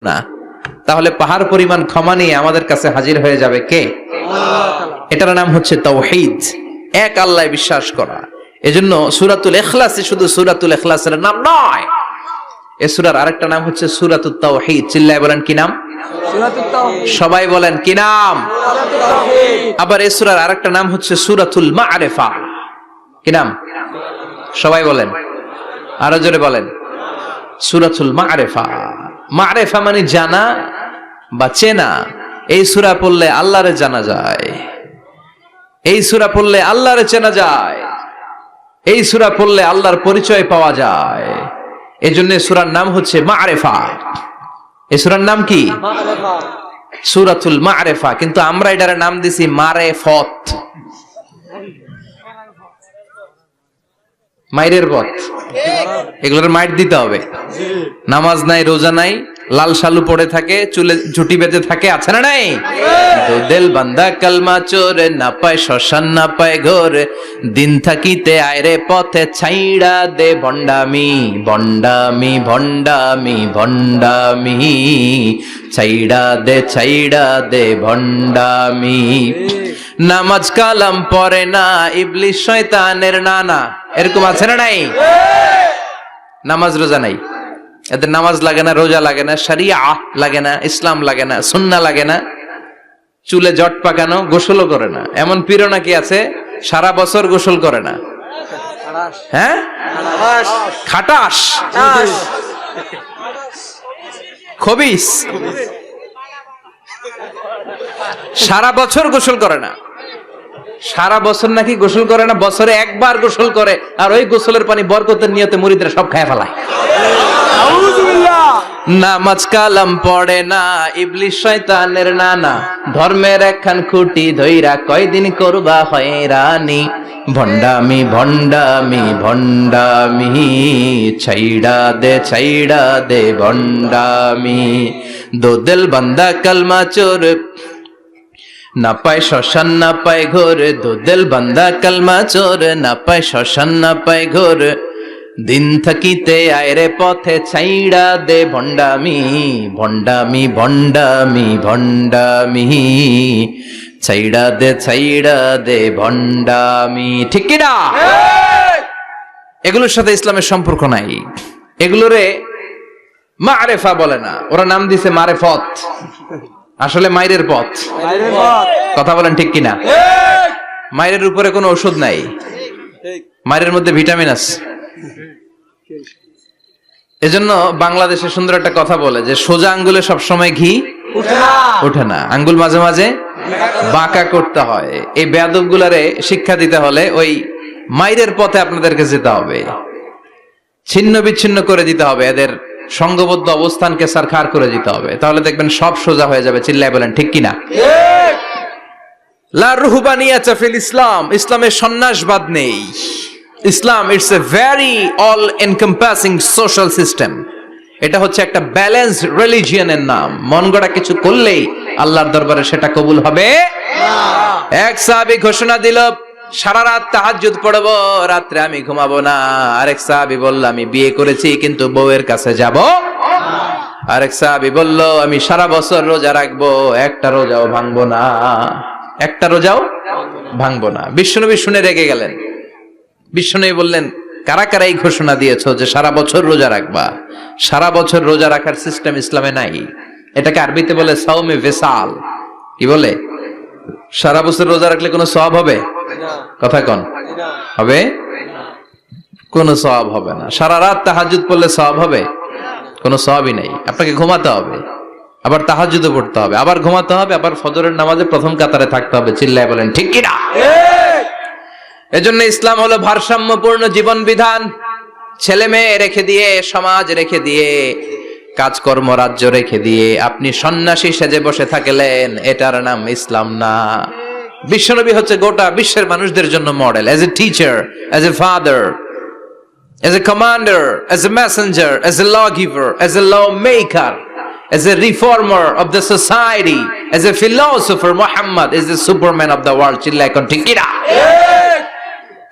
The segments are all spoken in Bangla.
না, তাহলে পাহাড় পরিমাণ ক্ষমা নিয়ে আমাদের কাছে হাজির হয়ে যাবে কে? এটার নাম হচ্ছে তাওহীদ, এক আল্লাহ বিশ্বাস করা। এজন্য সূরাতুল ইখলাস শুধু সূরাতুল ইখলাসের নাম নয়, এই সূরার আরেকটা নাম হচ্ছে সূরাতুত তাওহীদ। চিল্লায় বলেন কি নাম? সূরাতুত তাওহীদ। সবাই বলেন কি নাম? সূরাতুত তাওহীদ। আবার এই সূরার আরেকটা নাম হচ্ছে সূরাতুল মা'রিফা। কি নাম? সবাই বলেন, আরো জোরে বলেন। সূরাতুল মা'রিফা। মা'রিফা মানে জানা বা চেনা। এই সূরা পড়লে আল্লাহরে জানা যায়, এই সূরা পড়লে আল্লাহরে চেনা যায়, এই সূরা পড়লে আল্লাহর পরিচয় পাওয়া যায়। এজন্য সূরার নাম হচ্ছে মা'রিফা। এই সূরার নাম কি? মা'রিফা। সূরাতুল মা'রিফা। কিন্তু আমরা এটার নাম দিছি মারেফত, মাইরের পথ। এগুলোর মাইর দিতে হবে। নামাজ নাই, রোজা নাই, লাল শালু পড়ে থাকে, চুলে ঝুটি বেঁধে থাকে, আছে না নাই? দিল বান্দা কালমা চোরে, না পায় শ্মশান না পায় ঘর, দিন থাকিতে আয়রে পথে ছাইড়া দে ভণ্ডামি ভণ্ডামি ভণ্ডামি ভণ্ডামি, ছাইড়া দে ভণ্ডামি। নামাজ কালাম পড়ে না, ইবলিস শয়তানের নানা, এরকম আছে না নাই? নামাজ রোজা নাই, এদের নামাজ লাগে না, রোজা লাগে না, শরিয়া লাগে না, ইসলাম লাগে না, সুন্নাহ লাগে না, চুলে জট পাকানো, গোসলও করে না। এমন পীর নাকি আছে সারা বছর গোসল করে না। হ্যাঁ, খাটাস, খবিস, সারা বছর গোসল করে না। সারা বছর নাকি গোসল করে না, বছরে একবার গোসল করে, আর ওই গোসলের পানি বরকতের নিয়তে মুরিদরা সব খায় ফেলায়। নামাজ কালাম পড়ে না, ইবলিস শয়তানের নানা, ধর্মের একখান খুঁটি ধইরা কয়দিন করবা হয়রানি, ভণ্ডামি ভণ্ডামি ভণ্ডামি, ছাইড়া দে ভণ্ডামি। দো দিল বান্দা কালমা চোর, না পায় শ্মশান না পায় ঘোর, দো দিল বান্দা কালমা চোর, না পায় শ্মশান না পায় ঘোর, দিন থাকিতে আয়রে পথে ছাইড়া দে ভণ্ডামি ভণ্ডামি ভণ্ডামি ভণ্ডামি, ছাইড়া দে ভণ্ডামি। ঠিক কি না? এগুলোর সাথে ইসলামের সম্পর্ক নাই, এগুলোরে মা'রিফা বলে না, ওরা নাম দিছে মারেফত, আসলে মাইরের পথ। কথা বলেন ঠিক কিনা? মাইরের উপরে কোনো ওষুধ নাই, মাইরের মধ্যে ভিটামিন আছে। এজন্য বাংলাদেশে সুন্দর একটা কথা বলে যে সোজা আঙ্গুলে সবসময় ঘি ওঠে না, আঙ্গুল মাঝে মাঝে বাঁকা করতে হয়। এই বেয়াদব গুলারে শিক্ষা দিতে হলে ওই মাইরের পথে আপনাদেরকে যেতে হবে, ছিন্ন বিচ্ছিন্ন করে দিতে হবে, এদের সংঘবদ্ধ অবস্থানকে সারখার করে দিতে হবে, তাহলে দেখবেন সব সোজা হয়ে যাবে। চিল্লায় বলেন ঠিক কিনা? লা রুহবানিয়াতা ফিল ইসলাম, ইসলামের সন্ন্যাসবাদ নেই। Islam it's a very all encompassing social system. এটা হচ্ছে একটা ব্যালেন্সড রিলিজিয়নের নাম। মন গড়া কিছু করলেই আল্লাহর দরবারে সেটা কবুল হবে না। এক সাহাবী ঘোষণা দিল, সারা রাত তাহাজ্জুদ পড়ব, রাত্রে আমি ঘুমাবো না। আরেক সাহাবী বলল, আমি বিয়ে করেছি কিন্তু বউয়ের কাছে যাব। আরেক সাহাবী বলল, আমি সারা বছর রোজা রাখবো, একটা রোজাও ভাঙবো না, একটা রোজাও ভাঙবো না। বিশ্বনবী শুনে রেগে গেলেন। বিশ্বনবী বললেন, কারা কারা এই ঘোষণা দিয়েছো যে সারা বছর রোজা রাখবা? সারা বছর রোজা রাখার সিস্টেম ইসলামে নাই। এটাকে আরবিতে বলে সাওমে ভিসাল। কি বলে? সারা বছর রোজা রাখলে কোনো সওয়াব হবে? কথা কন, হবে? কোনো সওয়াব হবে না। সারা রাত তাহাজ্জুদ পড়লে সওয়াব হবে? কোনো সওয়াবই নেই। আপনাকে ঘুমাতে হবে, আবার তাহাজ্জুদও পড়তে হবে, আবার ঘুমাতে হবে, আবার ফজরের নামাজে প্রথম কাতারে থাকতে হবে। চিল্লায় বলেন ঠিক কি না? এজন্য ইসলাম হলো ভারসাম্যপূর্ণ জীবন বিধান। ছেলে মেয়ে রেখে দিয়ে, সমাজ রেখে দিয়ে, কাজকর্ম রাজ্য রেখে দিয়ে আপনি সন্ন্যাসী সেজে বসে থাকলেন, এটার নাম ইসলাম না। বিশ্বনবী হচ্ছে গোটা বিশ্বের মানুষদের জন্য model, as a teacher, as a father, as a commander, as a messenger, as a law giver, as a law maker, as a reformer of the society, as a philosopher, Muhammad is the superman of the world. চিল্লায় কোন ঠিক কিনা?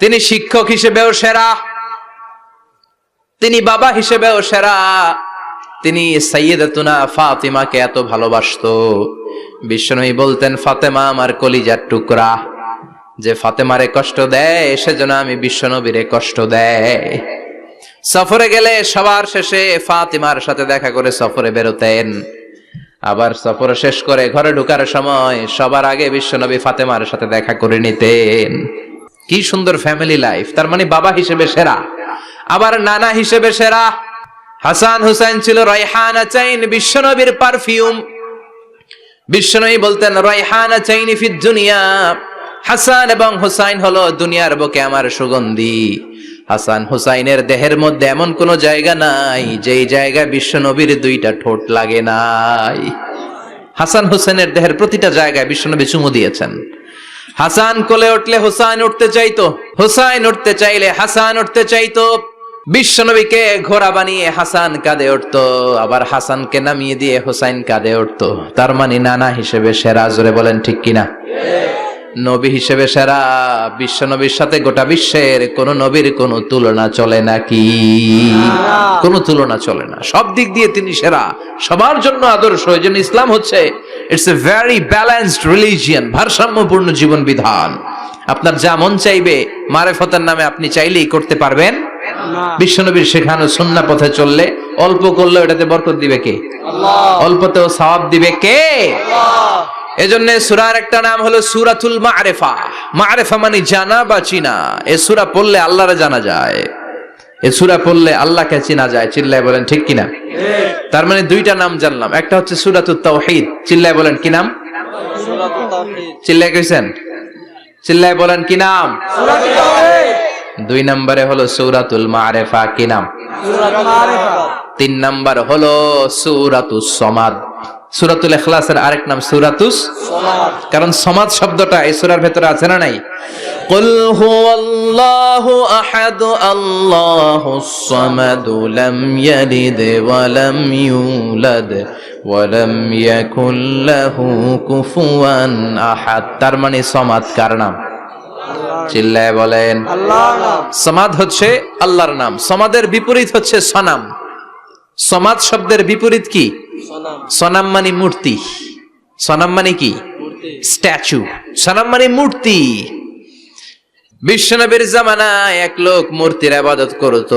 তিনি শিক্ষক হিসেবেও সেরা, তিনি বাবা হিসেবেও সেরা, তিনি সাইয়্যিদাতুনা ফাতিমাকে এত ভালোবাসতো, বিশ্বনবী বলতেন ফাতেমা আমার কলিজার টুকরা, যে ফাতেমারে কষ্ট দেয় সেজন্য আমি বিশ্বনবীরে কষ্ট দেয়। সফরে গেলে সবার শেষে ফাতিমার সাথে দেখা করে সফরে বেরোতেন, আবার সফর শেষ করে ঘরে ঢোকার সময় সবার আগে বিশ্বনবী ফাতেমার সাথে দেখা করে নিতেন। কি সুন্দর ফ্যামিলি লাইফ। তার মানে বাবা হিসেবে সেরা, আবার নানা হিসেবে সেরা। হাসান হুসাইন ছিল রায়হানা চাইন, বিশ্বনবীর পারফিউম। বিশ্বনবী বলতেন রায়হানা চাইনি ফিদ দুনিয়া, হাসান এবং হুসাইন হলো দুনিয়ার বুকে আমার সুগন্ধি। হাসান হুসাইনের দেহের মধ্যে এমন কোন জায়গা নাই যেই জায়গায় বিশ্বনবীর দুইটা ঠোঁট লাগে নাই। হাসান হুসাইনের দেহের প্রতিটা জায়গায় বিশ্বনবী চুমু দিয়েছেন। হাসান কোলে উঠলে হুসাইন উঠতে চাইতো, হুসাইন উঠতে চাইলে হাসান উঠতে চাইতো। বিশ্বনবীকে ঘোড়া বানিয়ে হাসান কাঁধে উঠতো, আবার হাসানকে নামিয়ে দিয়ে হুসাইন কাঁধে উঠতো। তার মানে নানা হিসেবে সেরা। জোরে বলেন ঠিক কিনা? নবী হিসেবে সেরা। বিশ্বনবীর সাথে গোটা বিশ্বের কোন নবীর কোন তুলনা চলে নাকি? কোন তুলনা চলে না। সব দিক দিয়ে তিনি সেরা, সবার জন্য আদর্শ। এই জন্য ইসলাম হচ্ছে it's a very balanced religion, ভারসাম্যপূর্ণ জীবন বিধান। আপনার যা মন চাইবে মারেফতের নামে আপনি চাইলেই করতে পারবেন না। বিশ্বনবীর শেখানো সুন্নাহ পথে চললে অল্প করলে এটাতে বরকত দিবে কে? আল্লাহ। অল্পতেও সওয়াব দিবে কে? আল্লাহ। এজন্য সূরার একটা নাম হলো সূরাতুল মা'রিফা। মা'রিফা মানে জানা বা চিনা। এই সূরা পড়লে আল্লাহরে জানা যায়, এই সূরা পড়লে আল্লাহকে চিনা যায়। চিল্লায় বলেন ঠিক কিনা? তার মানে দুইটা নাম জানলাম, একটা হচ্ছে সূরাতুত তাওহীদ। চিল্লায় বলেন কি নাম? সূরাতুত তাওহীদ। চিল্লায় কইছেন? চিল্লায় বলেন কি নাম? সূরাতুত তাওহীদ। দুই নম্বরে হলো সূরাতুল মা'রিফা। কি নাম? সূরাতুল মা'রিফা। তিন নম্বর হলো সূরাতুস সমাদ। সূরাতুল ইখলাসের আরেক নাম সূরাতুস সমাদ, কারণ সমাদ শব্দটা এই সূরার ভেতরে আছে না নাই? কুল হুয়াল্লাহু আহাদ আল্লাহুস সামাদ লাম ইয়ালিদ ওয়া লাম ইউলাদ ওয়া লাম ইয়াকুল লাহু কুফুয়ান আহাদ। তার মানে সমাদ কার নাম? চিল্লায় বলেন আল্লাহর নাম। সমাদ হচ্ছে আল্লাহর নাম। সমাদের বিপরীত হচ্ছে সনাম। সমাদ শব্দের বিপরীত কি? সনাম মানে মূর্তি। সনাম মানে কি? স্ট্যাচু। সনাম মানে মূর্তি। বিশ্বনবীর জামানায় এক লোক মূর্তির ইবাদত করত,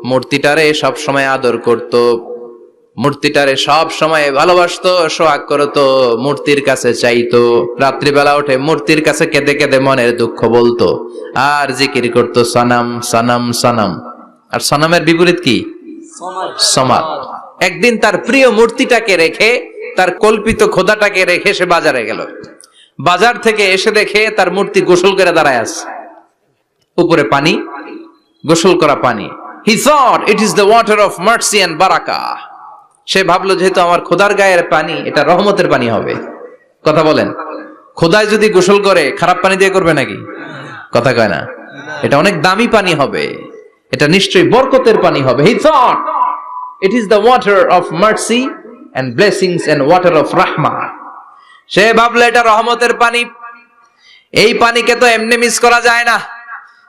মূর্তিটারে সব সময় আদর করত, মূর্তিটারে সব সময় ভালোবাসতো, সোহাগ করত, মূর্তির কাছে চাইতো। রাত্রিবেলা উঠে মূর্তির কাছে কেঁদে কেঁদে মনের দুঃখ বলতো আর জিকির করতো সনাম সনাম সনাম। আর সনামের বিপরীত কি? সমাদ। একদিন তার প্রিয় মূর্তিটাকে রেখে, তার কল্পিত খোদাটাকে রেখে সে বাজারে গেল। বাজার থেকে এসে দেখে তার মূর্তি গোসল করে দাঁড়ায় আছে, উপরে পানি, গোসল করা পানি। He thought it is the water of mercy and barakah. সে ভাবলো যেহেতু আমার খোদার গায়ের পানি, এটা রহমতের পানি হবে। কথা বলেন, খোদায় যদি গোসল করে খারাপ পানি দিয়ে করবে নাকি? কথা কয় না। এটা অনেক দামি পানি হবে, এটা নিশ্চয়ই বরকতের পানি হবে। He thought it is the water of mercy and blessings and water of rahmah. সে ভাবলো এটা রহমতের পানি। এই পানিকে তো এমনি মিস করা যায় না।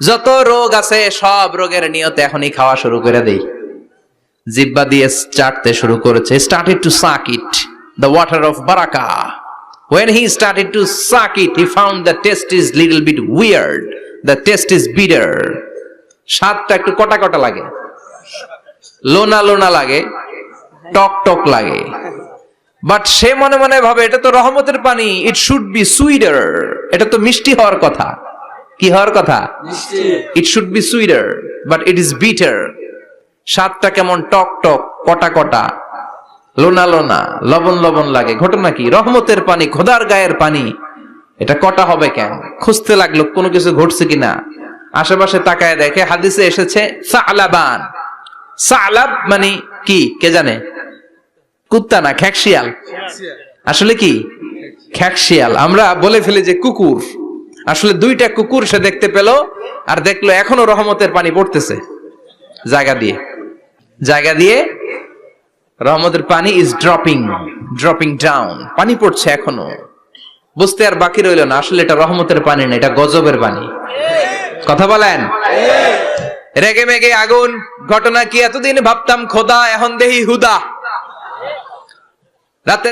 যত রোগ আছে সব রোগের নিয়তে এখনই খাওয়া শুরু করে দেই। জিহ্বা দিয়ে চাটতে শুরু করেছে। Started to suck it, the water of barakah. When he started to suck it, he found the taste is little bit weird. The taste is bitter. স্বাদটা একটু কটা কটা লাগে, লোনা লোনা লাগে, টক টক লাগে। বাট সে মনে মনে ভাবে এটা তো রহমতের পানি, ইট শুড বি সুইটার। এটা তো মিষ্টি হওয়ার কথা। কি হওয়ার কথা? It should be sweeter, but it is bitter. স্বাদটা কেমন টক টক, কটা কটা, লোনা লোনা, লবণ লবণ লাগে। ঘটনা কি? রহমতের পানি, খোদার গায়ের পানি, এটা কটা হবে কেন? খুঁজতে লাগলো কোনো কিছু ঘটছে কিনা। আশেপাশে তাকায় দেখে হাদিসে এসেছে সালাবান। সালাব মানে কি কে জানে? কুত্তা না, খ্যাকশিয়াল। আসলে কি? খ্যাকশিয়াল। আমরা বলে ফেলি যে কুকুর, আসলে দুইটা কুকুর সে দেখতে পেল, আর দেখলো এখনো রহমতের পানি পড়তেছে জায়গা দিয়ে, জায়গা দিয়ে রহমতের পানি ইজ ড্রপিং ডাউন। পানি পড়ছে এখনো। বুঝতে আর বাকি রইল না আসলে এটা রহমতের পানি না, এটা গজবের পানি। কথা বলেন। রেগে মেগে আগুন। ঘটনা কি? এতদিন ভাবতাম খোদা, এখন দেহি হুদা। রাতে